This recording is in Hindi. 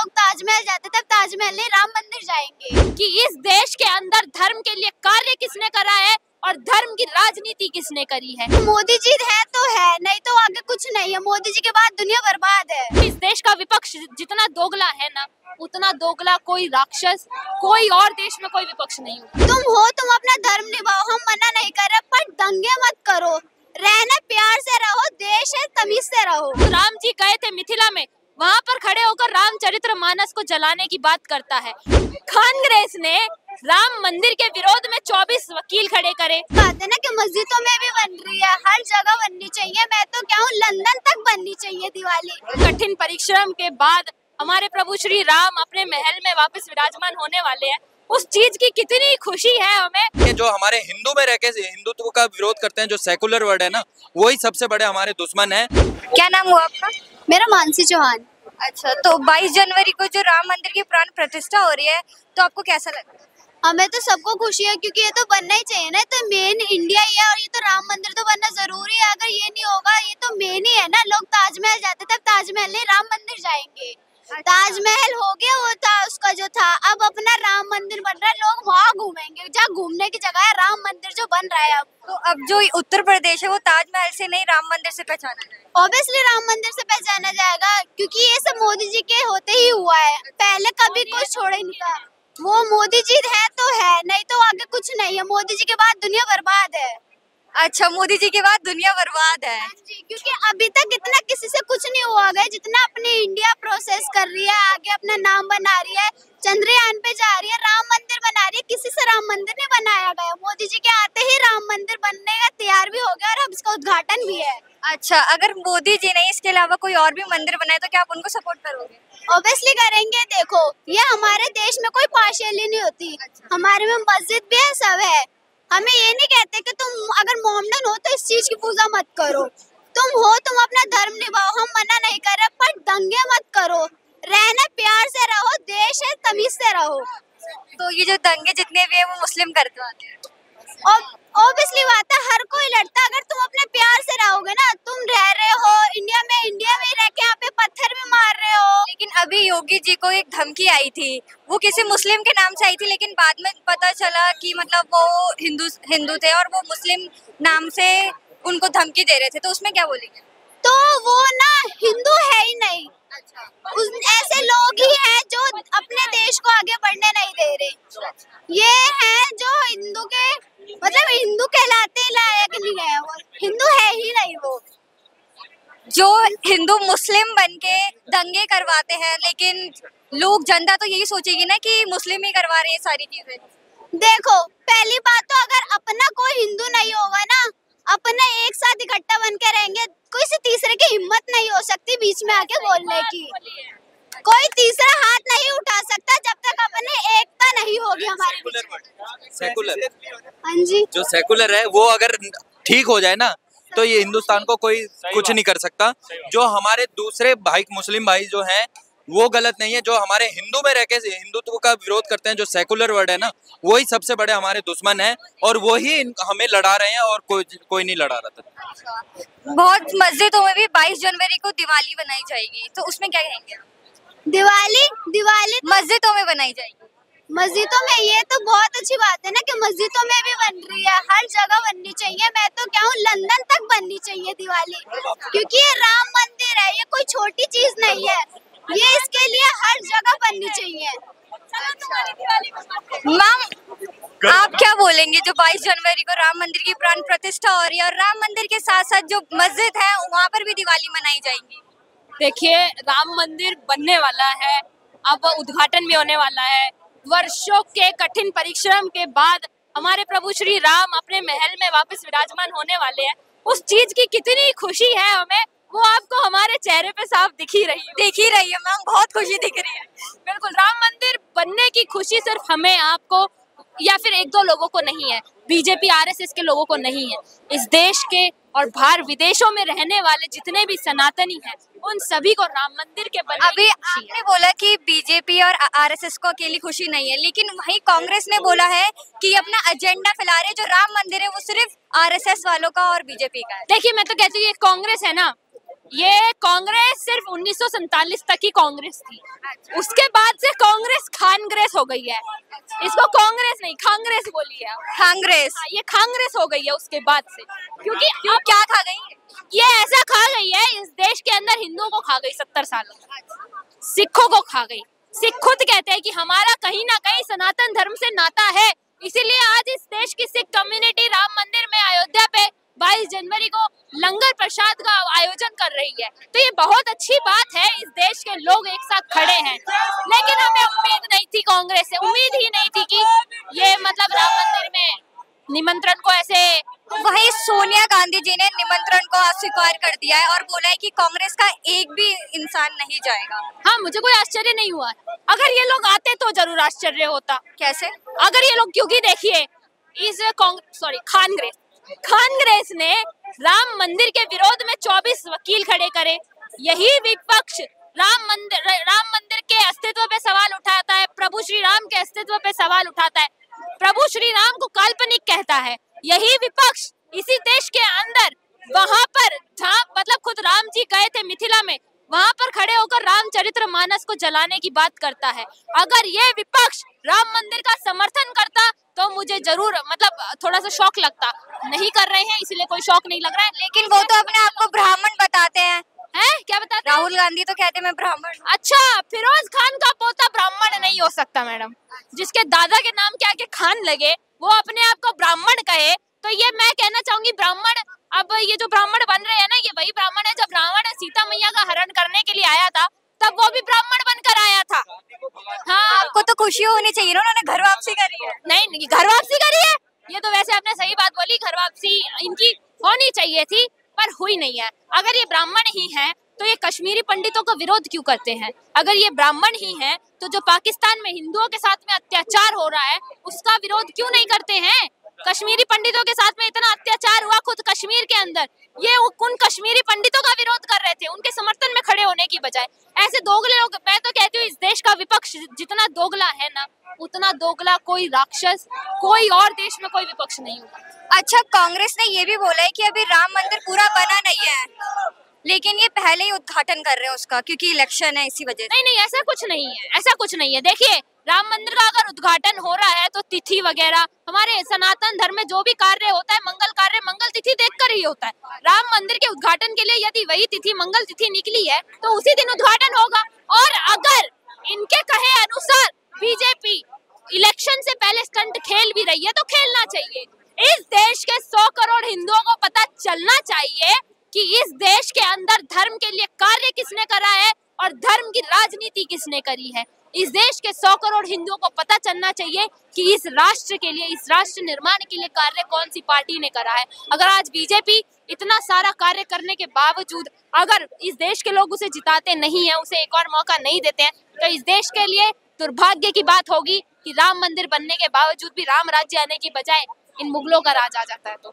लोग ताजमहल जाते तब ताजमहल नहीं राम मंदिर जाएंगे। कि इस देश के अंदर धर्म के लिए कार्य किसने करा है और धर्म की राजनीति किसने करी है। मोदी जी है तो है, नहीं तो आगे कुछ नहीं है। मोदी जी के बाद दुनिया बर्बाद है। इस देश का विपक्ष जितना दोगला है ना, उतना दोगला कोई राक्षस कोई और देश में कोई विपक्ष नहीं होगा। तुम अपना धर्म निभाओ, हम मना नहीं कर रहे, पर दंगे मत करो। रहना प्यार से रहो, देश है तमीज से रहो। राम जी गए थे मिथिला में, वहाँ पर खड़े होकर रामचरितमानस को जलाने की बात करता है। कांग्रेस ने राम मंदिर के विरोध में 24 वकील खड़े करे। बात है ना कि मस्जिदों में भी बन रही है, हर जगह बननी चाहिए। मैं तो क्या हूँ, लंदन तक बननी चाहिए दिवाली। कठिन परिश्रम के बाद हमारे प्रभु श्री राम अपने महल में वापस विराजमान होने वाले हैं। उस चीज की कितनी खुशी है हमें। जो हमारे हिंदू में रह के हिंदुत्व का विरोध करते हैं, जो सेकुलर वर्ड है ना, वही सबसे बड़े हमारे दुश्मन है। क्या नाम हुआ आपका? मेरा मानसी चौहान। अच्छा, तो 22 जनवरी को जो राम मंदिर की प्राण प्रतिष्ठा हो रही है, तो आपको कैसा लग रहा है? हमें तो सबको खुशी है, क्योंकि ये तो बनना ही चाहिए ना। तो मेन इंडिया ही है और ये तो राम मंदिर तो बनना जरूरी है। अगर ये नहीं होगा, ये तो मेन ही है ना। लोग ताजमहल जाते तब ताजमहल नहीं राम मंदिर जाएंगे। ताजमहल हो गया, वो था उसका जो था, अब अपना राम मंदिर बन रहा है। लोग वहाँ घूमेंगे, जहाँ घूमने की जगह है राम मंदिर जो बन रहा है अब। तो अब जो उत्तर प्रदेश है वो ताजमहल से नहीं राम मंदिर से पहचाना जाएगा। ऑब्वियसली राम मंदिर से पहचाना जाएगा, क्योंकि ये सब मोदी जी के होते ही हुआ है। पहले कभी कुछ छोड़े नहीं था। वो मोदी जी है तो है, नहीं तो आगे कुछ नहीं है। मोदी जी के बाद दुनिया बर्बाद है। अच्छा, मोदी जी के बाद दुनिया बर्बाद है। क्योंकि अभी तक इतना किसी से कुछ नहीं हुआ है जितना अपनी इंडिया प्रोसेस कर रही है, आगे अपना नाम बना रही है, चंद्रयान पे जा रही है, राम मंदिर बना रही है। किसी से राम मंदिर नहीं बनाया गया। मोदी जी के आते ही राम मंदिर बनने का तैयार भी हो गया और अब इसका उद्घाटन भी है। अच्छा, अगर मोदी जी ने इसके अलावा कोई और भी मंदिर बनाए तो क्या आप उनको सपोर्ट करोगे? ऑब्वियसली करेंगे। देखो, ये हमारे देश में कोई पार्शियली नहीं होती। हमारे में मस्जिद भी है, सब है। हमें ये नहीं कहते कि तुम अगर मोमडन हो तो इस चीज की पूजा मत करो। तुम अपना धर्म निभाओ, हम मना नहीं कर रहे, पर दंगे मत करो। रहना प्यार से रहो, देश है तमीज से रहो। तो ये जो दंगे जितने भी है वो मुस्लिम करते हैं। ऑब्वियसली बात है, हर कोई लड़ता। अगर तुम अपने प्यार से रहोगे ना, तुम रह रहे हो इंडिया में ही रह के यहाँ पे पत्थर भी मार रहे हो। लेकिन अभी योगी जी को एक धमकी आई थी, वो किसी मुस्लिम के नाम से आई थी, लेकिन बाद में पता चला कि मतलब वो हिंदू थे और वो मुस्लिम नाम से उनको धमकी दे रहे थे, तो उसमें क्या बोलेंगे? तो वो ना हिंदू है ही नहीं। ऐसे लोग ही हैं जो अपने देश को आगे बढ़ने नहीं दे रहे। ये हैं जो हिंदू के मतलब हिंदू कहलाते ही लायक नहीं है। वो हिंदू है ही नहीं। वो जो हिंदू मुस्लिम बनके दंगे करवाते हैं, लेकिन लोग जनता तो यही सोचेगी ना कि मुस्लिम ही करवा रहे हैं सारी चीजें। देखो, पहली बात तो अगर अपना कोई हिंदू नहीं होगा ना, अपना एक साथ इकट्ठा बन के रहेंगे, कोई से तीसरे की हिम्मत नहीं हो सकती बीच में आके बोलने की। कोई तीसरा हाथ नहीं उठा सकता जब तक अपने एकता नहीं होगी हमारे। सेकुलर हाँ जी, जो सेकुलर है वो अगर ठीक हो जाए ना, तो ये हिंदुस्तान को कोई कुछ नहीं कर सकता। जो हमारे दूसरे भाई मुस्लिम भाई जो हैं वो गलत नहीं है। जो हमारे हिंदू में रह के हिंदुत्व का विरोध करते हैं, जो सेकुलर वर्ड है ना, वही सबसे बड़े हमारे दुश्मन है और वही हमें लड़ा रहे हैं और कोई नहीं लड़ा रहा था। बहुत मस्जिदों में भी 22 जनवरी को दिवाली बनाई जाएगी, तो उसमें क्या कहेंगे? दिवाली मस्जिदों में बनाई जाएगी। मस्जिदों में, ये तो बहुत अच्छी बात है ना कि मस्जिदों में भी बन रही है। हर जगह बननी चाहिए। मैं तो क्या हूँ, लंदन तक बननी चाहिए दिवाली, क्योंकि ये राम मंदिर है। ये कोई छोटी चीज नहीं है। ये इसके लिए हर जगह बननी चाहिए। मैम, आप क्या बोलेंगे जो 22 जनवरी को राम मंदिर की प्राण प्रतिष्ठा हो रही है और राम मंदिर के साथ साथ जो मस्जिद है वहाँ पर भी दिवाली मनाई जाएगी? देखिए, राम मंदिर बनने वाला है, अब उद्घाटन भी होने वाला है। वर्षों के कठिन परिश्रम के बाद हमारे प्रभु श्री राम अपने महल में वापस विराजमान होने वाले हैं। उस चीज की कितनी खुशी है हमें, वो आपको हमारे चेहरे पे साफ दिख ही रही है मैम। बहुत खुशी दिख रही है। बिल्कुल, राम मंदिर बनने की खुशी सिर्फ हमें, आपको या फिर एक दो लोगों को नहीं है, बीजेपी आरएसएस के लोगों को नहीं है। इस देश के और बाहर विदेशों में रहने वाले जितने भी सनातनी हैं, उन सभी को राम मंदिर के बनने अभी आपने बोला कि बीजेपी और आरएसएस को अकेली खुशी नहीं है, लेकिन वहीं कांग्रेस ने बोला है कि अपना एजेंडा फैला रहे, जो राम मंदिर है वो सिर्फ आरएसएस वालों का और बीजेपी का है। देखिए, मैं तो कहती हूँ ये कांग्रेस है ना, ये कांग्रेस सिर्फ 1947 तक ही कांग्रेस थी। उसके बाद से कांग्रेस खानग्रेस हो गई है। इसको कांग्रेस नहीं कांग्रेस बोलिए। कांग्रेस, ये कांग्रेस हो गई है उसके बाद से, क्योंकि क्यों, क्या खा गई? ये ऐसा खा गई है, इस देश के अंदर हिंदुओं को खा गई 70 सालों में, सिखों को खा गई। सिख खुद कहते हैं कि हमारा कहीं ना कहीं सनातन धर्म से नाता है, इसीलिए आज इस देश की सिख कम्युनिटी राम मंदिर में अयोध्या पे 22 जनवरी को लंगर प्रसाद का आयोजन कर रही है। तो ये बहुत अच्छी बात है, इस देश के लोग एक साथ खड़े हैं। लेकिन हमें उम्मीद नहीं थी कांग्रेस से, उम्मीद ही नहीं थी कि ये मतलब राम मंदिर में निमंत्रण को ऐसे। वही सोनिया गांधी जी ने निमंत्रण को अस्वीकार कर दिया है और बोला है कि कांग्रेस का एक भी इंसान नहीं जाएगा। हाँ, मुझे कोई आश्चर्य नहीं हुआ। अगर ये लोग आते तो जरूर आश्चर्य होता। कैसे? अगर ये लोग, क्योंकि देखिए इस कांग्रेस ने राम मंदिर के विरोध में 24 वकील खड़े करे। यही विपक्ष राम मंदिर के अस्तित्व पे सवाल उठाता है, प्रभु श्री राम के अस्तित्व पे सवाल उठाता है, प्रभु श्री राम को काल्पनिक कहता है। यही विपक्ष इसी देश के अंदर वहां पर जहाँ मतलब खुद राम जी गए थे मिथिला में, वहां पर खड़े होकर रामचरित्र मानस को जलाने की बात करता है। अगर ये विपक्ष राम मंदिर का समर्थन करता तो मुझे जरूर मतलब थोड़ा सा शौक लगता। नहीं कर रहे हैं इसलिए कोई शौक नहीं लग रहा है। लेकिन वो तो अपने आप को ब्राह्मण बताते हैं। क्या बताते हैं? राहुल गांधी तो कहते हैं मैं ब्राह्मण। अच्छा, फिरोज खान का पोता ब्राह्मण नहीं हो सकता मैडम। जिसके दादा के नाम के आगे खान लगे वो अपने आप को ब्राह्मण कहे, तो ये मैं कहना चाहूंगी ब्राह्मण। अब ये जो ब्राह्मण बन रहे हैं ना, ये वही ब्राह्मण है जब रावण सीता मैया का हरण करने के लिए आया था, तब वो भी ब्राह्मण बनकर आया था। हाँ, आपको तो खुशी होनी चाहिए ना, उन्होंने घर वापसी करी है। नहीं, घर वापसी करी है, ये तो वैसे आपने सही बात बोली, घर वापसी इनकी होनी चाहिए थी पर हुई नहीं है। अगर ये ब्राह्मण ही हैं तो ये कश्मीरी पंडितों का विरोध क्यों करते हैं? अगर ये ब्राह्मण ही हैं तो जो पाकिस्तान में हिंदुओं के साथ में अत्याचार हो रहा है उसका विरोध क्यों नहीं करते हैं? कश्मीरी पंडितों के साथ में इतना अत्याचार हुआ खुद कश्मीर के अंदर, ये उन कश्मीरी पंडितों का विरोध कर रहे थे, उनके समर्थन में खड़े होने की बजाय। ऐसे दोगले लोग, मैं तो कहती हूँ इस देश का विपक्ष जितना दोगला है ना, उतना दोगला कोई राक्षस कोई और देश में कोई विपक्ष नहीं होगा। अच्छा, कांग्रेस ने ये भी बोला है कि अभी राम मंदिर पूरा बना नहीं है, लेकिन ये पहले ही उद्घाटन कर रहे हैं उसका, क्योंकि इलेक्शन है इसी वजह से। नहीं, ऐसा कुछ नहीं है, ऐसा कुछ नहीं है। देखिए, राम मंदिर का अगर उद्घाटन हो रहा है तो तिथि वगैरह, हमारे सनातन धर्म में जो भी कार्य होता है मंगल कार्य मंगल तिथि देखकर ही होता है। राम मंदिर के उद्घाटन के लिए यदि वही तिथि मंगल तिथि निकली है तो उसी दिन उद्घाटन होगा। और अगर इनके कहे अनुसार बीजेपी इलेक्शन से पहले स्टंट खेल भी रही है तो खेलना चाहिए। इस देश के 100 करोड़ हिंदुओं को पता चलना चाहिए कि इस देश के अंदर धर्म के लिए कार्य किसने करा है और धर्म की राजनीति किसने करी है। इस देश के 100 करोड़ हिंदुओं को पता चलना चाहिए कि इस राष्ट्र के लिए, इस राष्ट्र निर्माण के लिए कार्य कौन सी पार्टी ने करा है। अगर आज बीजेपी इतना सारा कार्य करने के बावजूद अगर इस देश के लोग उसे जिताते नहीं है, उसे एक और मौका नहीं देते हैं, तो इस देश के लिए दुर्भाग्य की बात होगी कि राम मंदिर बनने के बावजूद भी राम राज्य आने की बजाय इन मुगलों का राज आ जाता है। तो